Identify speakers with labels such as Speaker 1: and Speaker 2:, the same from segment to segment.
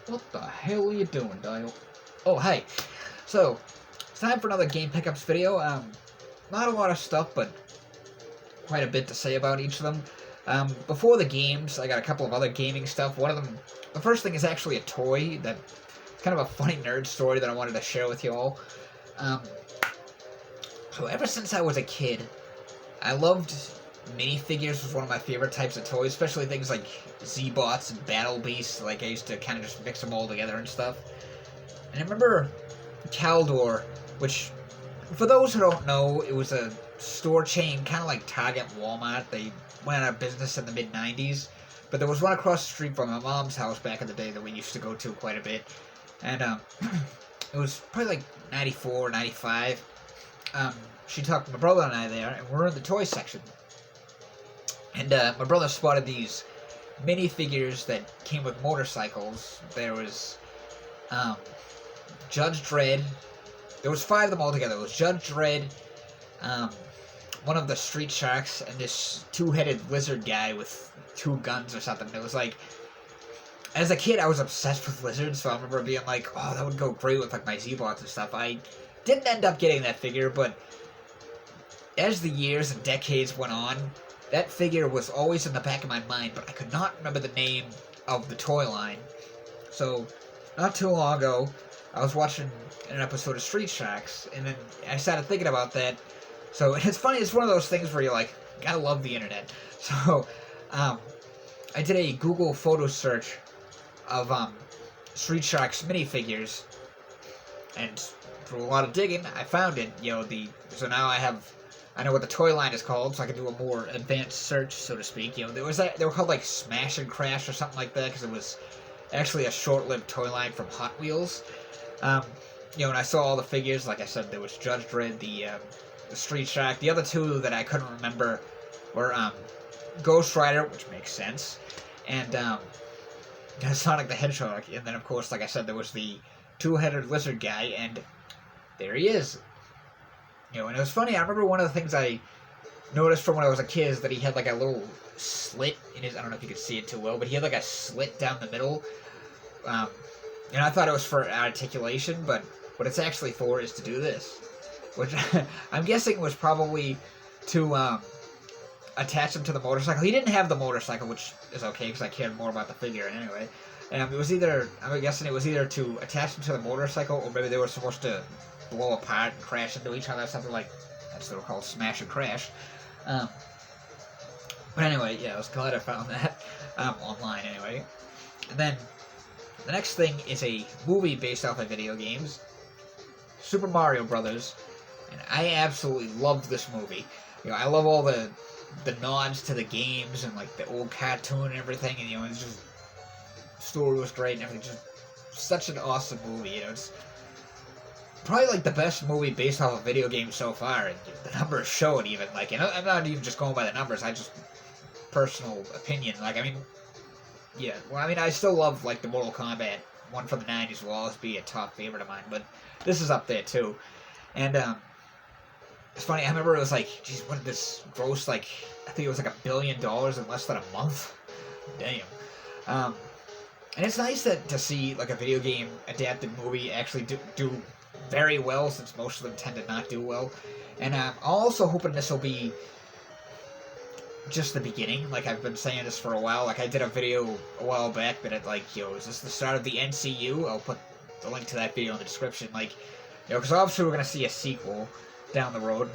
Speaker 1: What the hell are you doing, Dial? Oh, hey. So, it's time for another Game Pickups video. Not a lot of stuff, but quite a bit to say about each of them. Before the games, I got a couple of other gaming stuff. One of them, the first thing is actually a toy that, kind of a funny nerd story that I wanted to share with you all. So ever since I was a kid, I loved minifigures. Was one of my favorite types of toys, especially things like Z-Bots and Battle Beasts. Like I used to kind of just mix them all together and stuff. And I remember Caldor, which, for those who don't know, it was a store chain, kind of like Target, Walmart. They went out of business in the mid-90s. But there was one across the street from my mom's house back in the day that we used to go to quite a bit. And it was probably like 94, 95. She took my brother and I there, and we're in the toy section. And my brother spotted these minifigures that came with motorcycles. There was Judge Dredd. There was 5 of them all together. It was Judge Dredd, one of the Street Sharks, and this 2-headed lizard guy with 2 guns or something. It was like, as a kid, I was obsessed with lizards, so I remember being like, oh, that would go great with like my Z-Bots and stuff. I didn't end up getting that figure, but as the years and decades went on, that figure was always in the back of my mind, but I could not remember the name of the toy line. So, not too long ago, I was watching an episode of Street Sharks, and then I started thinking about that. So, it's funny, it's one of those things where you're like, gotta love the internet. So, I did a Google photo search of Street Sharks minifigures, and through a lot of digging, I found it. So now I know what the toy line is called, so I can do a more advanced search, so to speak. They were called like Smash and Crash or something like that, because it was actually a short-lived toy line from Hot Wheels. And I saw all the figures. Like I said, there was Judge Dredd, the Street Shark. The other 2 that I couldn't remember were Ghost Rider, which makes sense, and Sonic the Hedgehog. And then, of course, like I said, there was the 2-headed lizard guy, and there he is. And it was funny, I remember one of the things I noticed from when I was a kid is that he had like a little slit in his, I don't know if you could see it too well, but he had like a slit down the middle. And I thought it was for articulation, but what it's actually for is to do this. Which I'm guessing was probably to attach him to the motorcycle. He didn't have the motorcycle, which is okay because I cared more about the figure anyway. It was either, I'm guessing it was either to attach him to the motorcycle, or maybe they were supposed to blow apart and crash into each other, something like, that's what they're called, Smash and Crash. But anyway, yeah, I was glad I found that online anyway. And then, the next thing is a movie based off of video games, Super Mario Brothers, and I absolutely loved this movie. I love all the nods to the games and like the old cartoon and everything, and it's just, the story was great and everything, just such an awesome movie. It's probably like the best movie based off a video game so far, and the numbers show it even. Like, I'm not even just going by the numbers, I just, personal opinion, like, I still love, like, the Mortal Kombat one from the 90s will always be a top favorite of mine, but this is up there too. And it's funny, I remember it was like, geez, what did this gross, like, I think it was like $1 billion in less than a month. Damn. And it's nice to see like a video game adapted movie actually do very well, since most of them tend to not do well. And I'm also hoping this will be just the beginning. Like, I've been saying this for a while. Like, I did a video a while back that like, is this the start of the NCU? I'll put the link to that video in the description. Like, because obviously we're going to see a sequel down the road.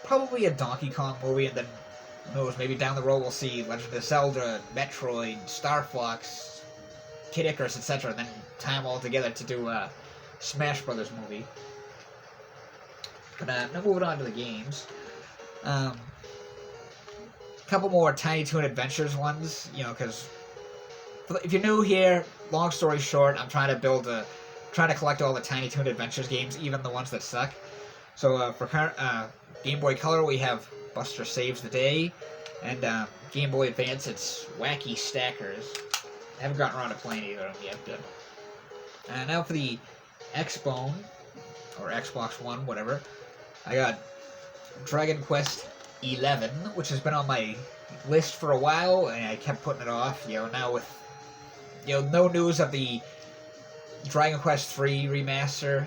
Speaker 1: Probably a Donkey Kong movie, and then, who knows, maybe down the road we'll see Legend of Zelda, Metroid, Star Fox, Kid Icarus, etc., and then tie them all together to do a Smash Brothers movie. But now moving on to the games. Couple more Tiny Toon Adventures ones, because if you're new here, long story short, I'm trying to collect all the Tiny Toon Adventures games, even the ones that suck. So for Game Boy Color, we have Buster Saves the Day, and Game Boy Advance, it's Wacky Stackers. I haven't gotten around to playing either of them yet, but now for the Xbone, or Xbox One, whatever, I got Dragon Quest 11, which has been on my list for a while, and I kept putting it off. Now with no news of the Dragon Quest III remaster.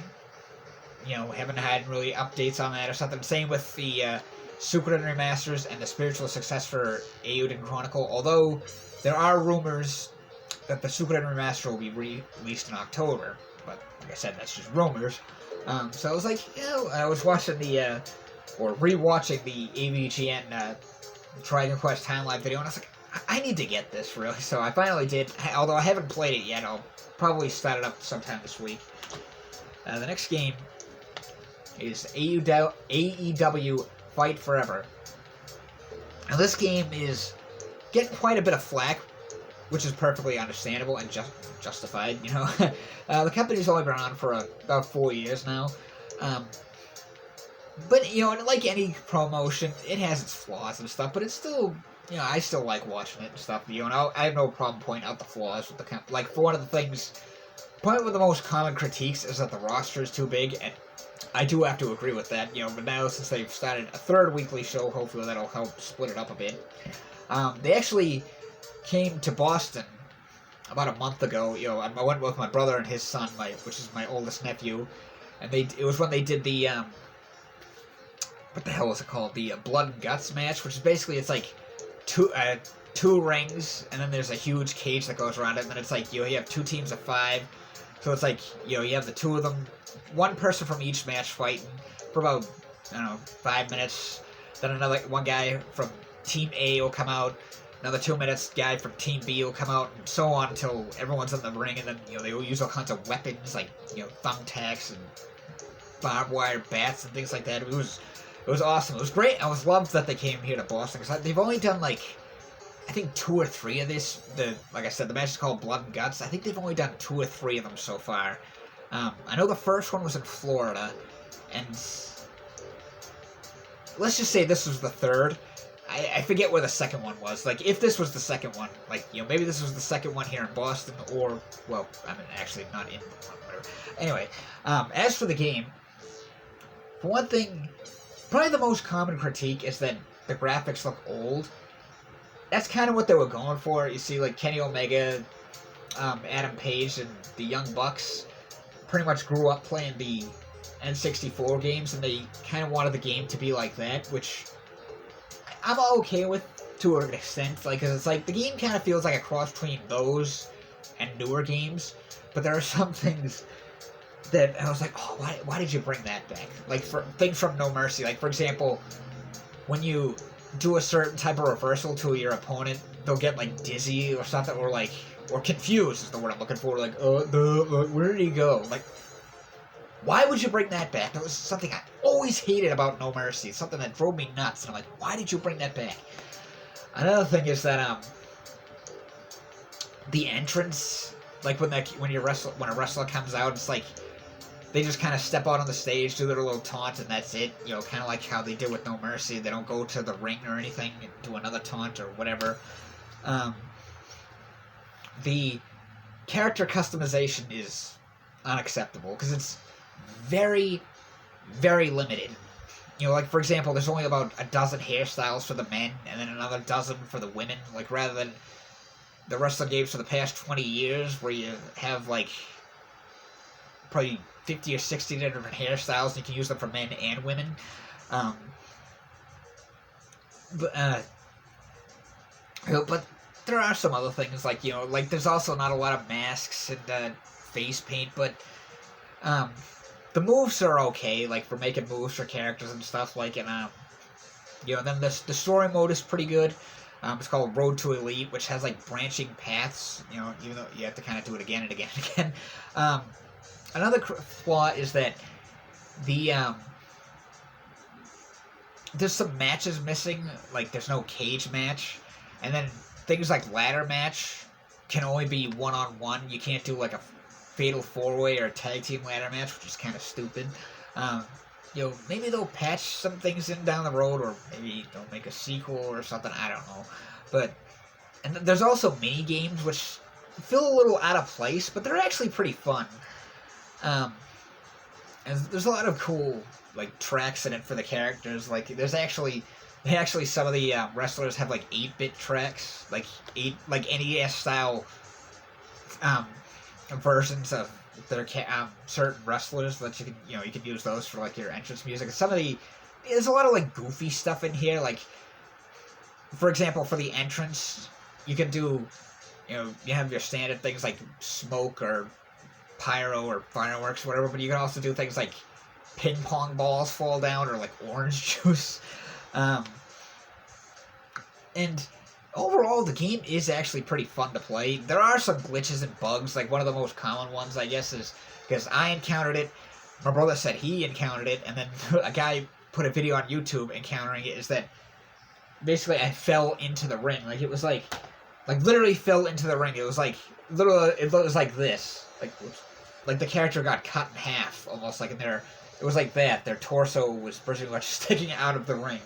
Speaker 1: Haven't had really updates on that or something. Same with the Suikoden remasters and the spiritual successor Eiyuden Chronicle. Although there are rumors that the Suikoden remaster will be released in October, but like I said, that's just rumors. So I was like, I was watching or rewatching the AVGN Dragon Quest Timeline video, and I was like, I need to get this, really. So I finally did. Although I haven't played it yet, I'll probably start it up sometime this week. The next game is AEW Fight Forever. Now this game is getting quite a bit of flack, which is perfectly understandable and justified. The company's only been around for about 4 years now. But, like any promotion, it has its flaws and stuff, but it's still, I still like watching it and stuff, and I have no problem pointing out the flaws with the company. Like, for one of the things, probably one of the most common critiques is that the roster is too big, and I do have to agree with that, but now since they've started a third weekly show, hopefully that'll help split it up a bit. They actually came to Boston about a month ago. I went with my brother and his son, which is my oldest nephew, and it was when they did the what the hell was it called? The Blood and Guts match, which is basically it's like two rings, and then there's a huge cage that goes around it, and then it's like you have 2 teams of 5, so it's like you have the 2 of them, one person from each match fighting for about 5 minutes. Then one guy from Team A will come out. Another 2 minutes, guy from Team B will come out, and so on until everyone's in the ring, and then they will use all kinds of weapons like thumbtacks and barbed wire bats and things like that. It was awesome. It was great. I was loved that they came here to Boston because they've only done I think 2 or 3 of this. Like I said, the match is called Blood and Guts. I think they've only done 2 or 3 of them so far. I know the first one was in Florida, and let's just say this was the third. I forget where the second one was. Like, if this was the second one, maybe this was the second one here in Boston, or, well, I mean, actually not in, whatever. Anyway, as for the game, for one thing, probably the most common critique is that the graphics look old. That's kind of what they were going for. You see, Kenny Omega, Adam Page, and the Young Bucks pretty much grew up playing the N64 games, and they kind of wanted the game to be like that, which I'm okay with to an extent, because it's the game kind of feels like a cross between those and newer games, but there are some things that I was like, oh, why did you bring that back? Things from No Mercy, for example, when you do a certain type of reversal to your opponent, they'll get dizzy or something, or confused is the word I'm looking for, where did he go? Why would you bring that back? That was something I always hated about No Mercy. Something that drove me nuts. And I'm like, why did you bring that back? Another thing is that the entrance, when a wrestler comes out, it's they just kind of step out on the stage, do their little taunt, and that's it. Kind of like how they did with No Mercy. They don't go to the ring or anything and do another taunt or whatever. The character customization is unacceptable because it's very, very limited. For example, there's only about a dozen hairstyles for the men and then another dozen for the women. Rather than the wrestling games for the past 20 years where you have, probably 50 or 60 different hairstyles and you can use them for men and women. But there are some other things, there's also not a lot of masks and face paint, but the moves are okay, for making moves for characters and stuff, and then the story mode is pretty good. It's called Road to Elite, which has branching paths, even though you have to kind of do it again and again and again. Another flaw is that there's some matches missing, there's no cage match, and then things like ladder match can only be one-on-one. You can't do a fatal 4-way or a tag team ladder match, which is kind of stupid. Maybe they'll patch some things in down the road, or maybe they'll make a sequel or something, I don't know. And there's also mini games, which feel a little out of place, but they're actually pretty fun. And there's a lot of cool, tracks in it for the characters. There's actually some of the wrestlers have 8-bit tracks, NES style versions of there are certain wrestlers that you can use those for like your entrance music. There's a lot of like goofy stuff in here. Like, for example, for the entrance, you can do, you have your standard things like smoke or pyro or fireworks, or whatever. But you can also do things like ping pong balls fall down or like orange juice. And overall, the game is actually pretty fun to play. There are some glitches and bugs. Like, one of the most common ones, I guess, is because I encountered it, my brother said he encountered it, and then a guy put a video on YouTube encountering it, is that basically I fell into the ring. Like, it was like literally fell into the ring. It was like, literally, it was like this. Like the character got cut in half, almost like in their, it was like that. Their torso was pretty much sticking out of the ring.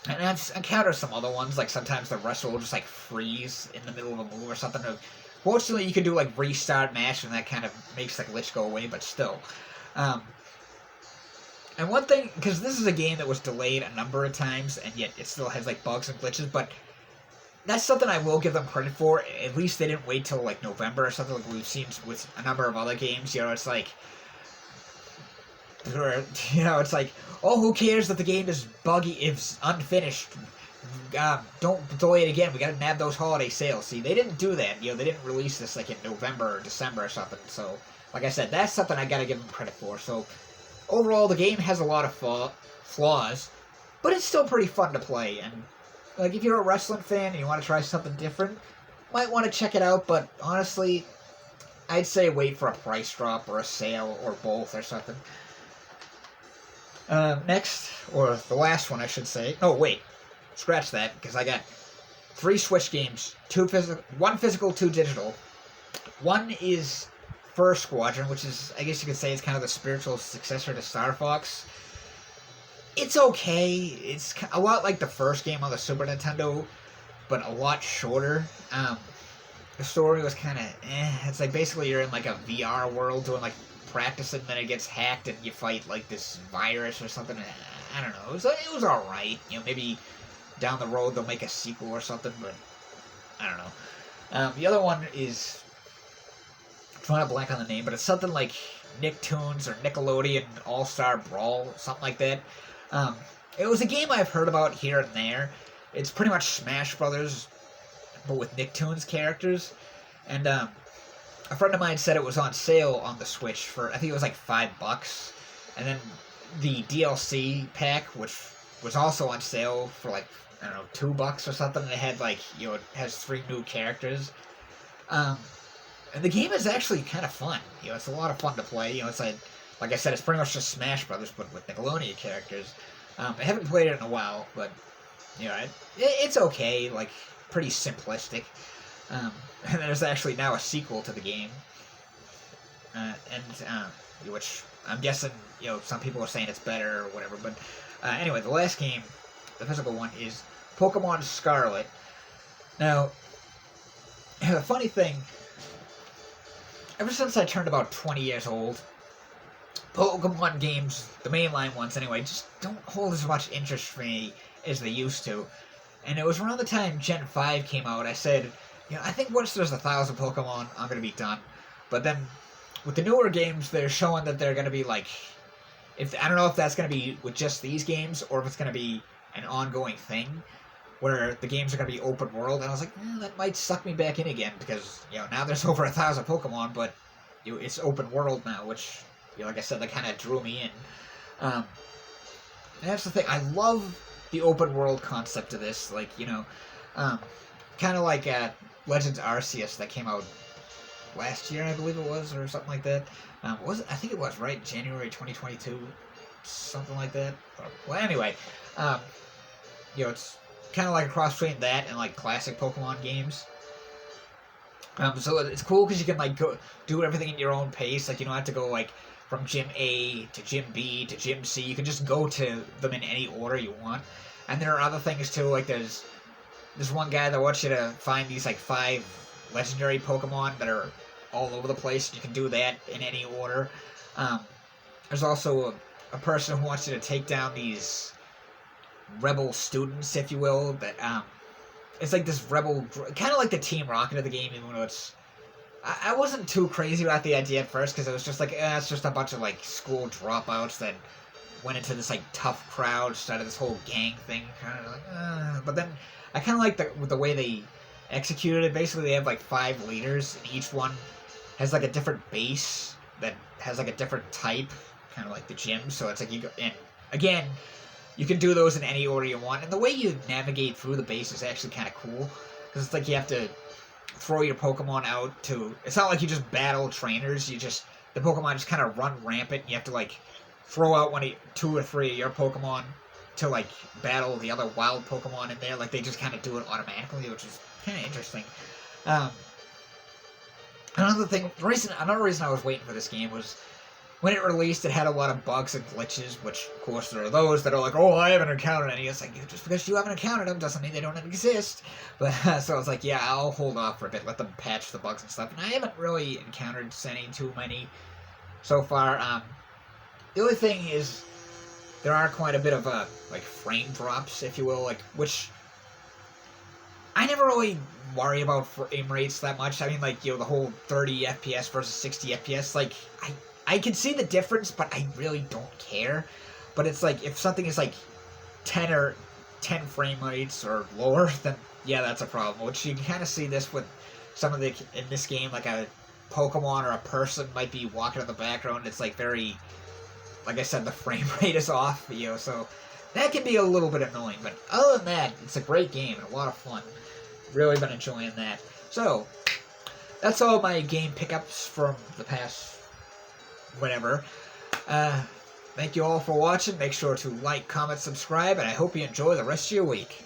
Speaker 1: And I've encountered some other ones, like sometimes the wrestler will just like freeze in the middle of a move or something. Fortunately, you can do like restart match, and that kind of makes the glitch go away, but still. And one thing, because this is a game that was delayed a number of times, and yet it still has like bugs and glitches, but that's something I will give them credit for. At least they didn't wait till like November or something like we've seen with a number of other games. It's like, it's like, oh, who cares that the game is buggy, if unfinished? Don't delay it again. We gotta nab those holiday sales. See, they didn't do that. They didn't release this like in November or December or something. So, like I said, that's something I gotta give them credit for. So, overall, the game has a lot of flaws, but it's still pretty fun to play. And like, if you're a wrestling fan and you want to try something different, might want to check it out. But honestly, I'd say wait for a price drop or a sale or both or something. Next, or the last one, I should say. Oh, wait. Scratch that, because I got 3 Switch games. 1 physical, 2 digital. One is First Squadron, which is, I guess you could say, it's kind of the spiritual successor to Star Fox. It's okay. It's a lot like the first game on the Super Nintendo, but a lot shorter. The story was kind of It's like basically you're in like a VR world doing like practicing, then it gets hacked and you fight like this virus or something. I don't know. It was all right. Maybe down the road they'll make a sequel or something, but I don't know. The other one is, I'm trying to blank on the name, but it's something like Nicktoons or Nickelodeon All-Star Brawl, something like that. It was a game I've heard about here and there. It's pretty much Smash Brothers, but with Nicktoons characters. And a friend of mine said it was on sale on the Switch for, I think it was like $5. And then the DLC pack, which was also on sale for like, I don't know, $2 or something. And it had like, it has 3 new characters. And the game is actually kind of fun. It's a lot of fun to play. It's like I said, it's pretty much just Smash Brothers, but with Nickelodeon characters. I haven't played it in a while, but it's okay. Like, pretty simplistic. And there's actually now a sequel to the game, which I'm guessing some people are saying it's better or whatever. But anyway, the last game, the physical one, is Pokemon Scarlet. Now, the funny thing, ever since I turned about 20 years old, Pokemon games, the mainline ones anyway, just don't hold as much interest for me as they used to. And it was around the time Gen 5 came out, I said, I think once there's 1,000 Pokemon, I'm going to be done. But then, with the newer games, they're showing that they're going to be like, I don't know if that's going to be with just these games, or if it's going to be an ongoing thing, where the games are going to be open world. And I was like, that might suck me back in again, because, now there's over 1,000 Pokemon, but it's open world now, which, like I said, that kind of drew me in. And that's the thing, I love the open world concept of this, like, kind of like Legends Arceus that came out last year, I believe it was, or something like that. I think it was, right? January 2022, something like that. Well, anyway, it's kind of like a cross between that and like classic Pokemon games. So it's cool because you can like go do everything at your own pace. Like, you don't have to go like from Gym A to Gym B to Gym C. You can just go to them in any order you want. And there are other things too. Like there's one guy that wants you to find these like 5 legendary Pokemon that are all over the place. You can do that in any order. There's also a person who wants you to take down these rebel students, if you will. That it's like this rebel, kind of like the Team Rocket of the game, even though it's I wasn't too crazy about the idea at first because it was just like, it's just a bunch of like school dropouts that went into this like tough crowd, started this whole gang thing, kind of like, but then I kind of like the way they executed it. Basically, they have like 5 leaders, and each one has like a different base that has like a different type, kind of like the gym. So it's like you go, and again, you can do those in any order you want, and the way you navigate through the base is actually kind of cool because it's like you have to throw your Pokemon out to. It's not like you just battle trainers. The Pokemon just kind of run rampant. And you have to like throw out 2 or 3 of your Pokemon to like battle the other wild Pokemon in there. Like they just kind of do it automatically, which is kind of interesting. Another reason I was waiting for this game was when it released, it had a lot of bugs and glitches, which of course there are those that are like, oh, I haven't encountered any. It's like, just because you haven't encountered them doesn't mean they don't exist. But so I was like, yeah, I'll hold off for a bit, let them patch the bugs and stuff. And I haven't really encountered any too many so far. The only thing is, there are quite a bit of like frame drops, if you will, like which I never really worry about frame rates that much. I mean, like, the whole 30 FPS versus 60 FPS, like I can see the difference, but I really don't care. But it's like if something is like 10 frame rates or lower, then yeah, that's a problem. Which you can kind of see this with some of in this game, like a Pokemon or a person might be walking in the background. It's like very, like I said, the frame rate is off, so that can be a little bit annoying. But other than that, it's a great game and a lot of fun. Really been enjoying that. So, that's all my game pickups from the past whatever. Thank you all for watching. Make sure to like, comment, subscribe, and I hope you enjoy the rest of your week.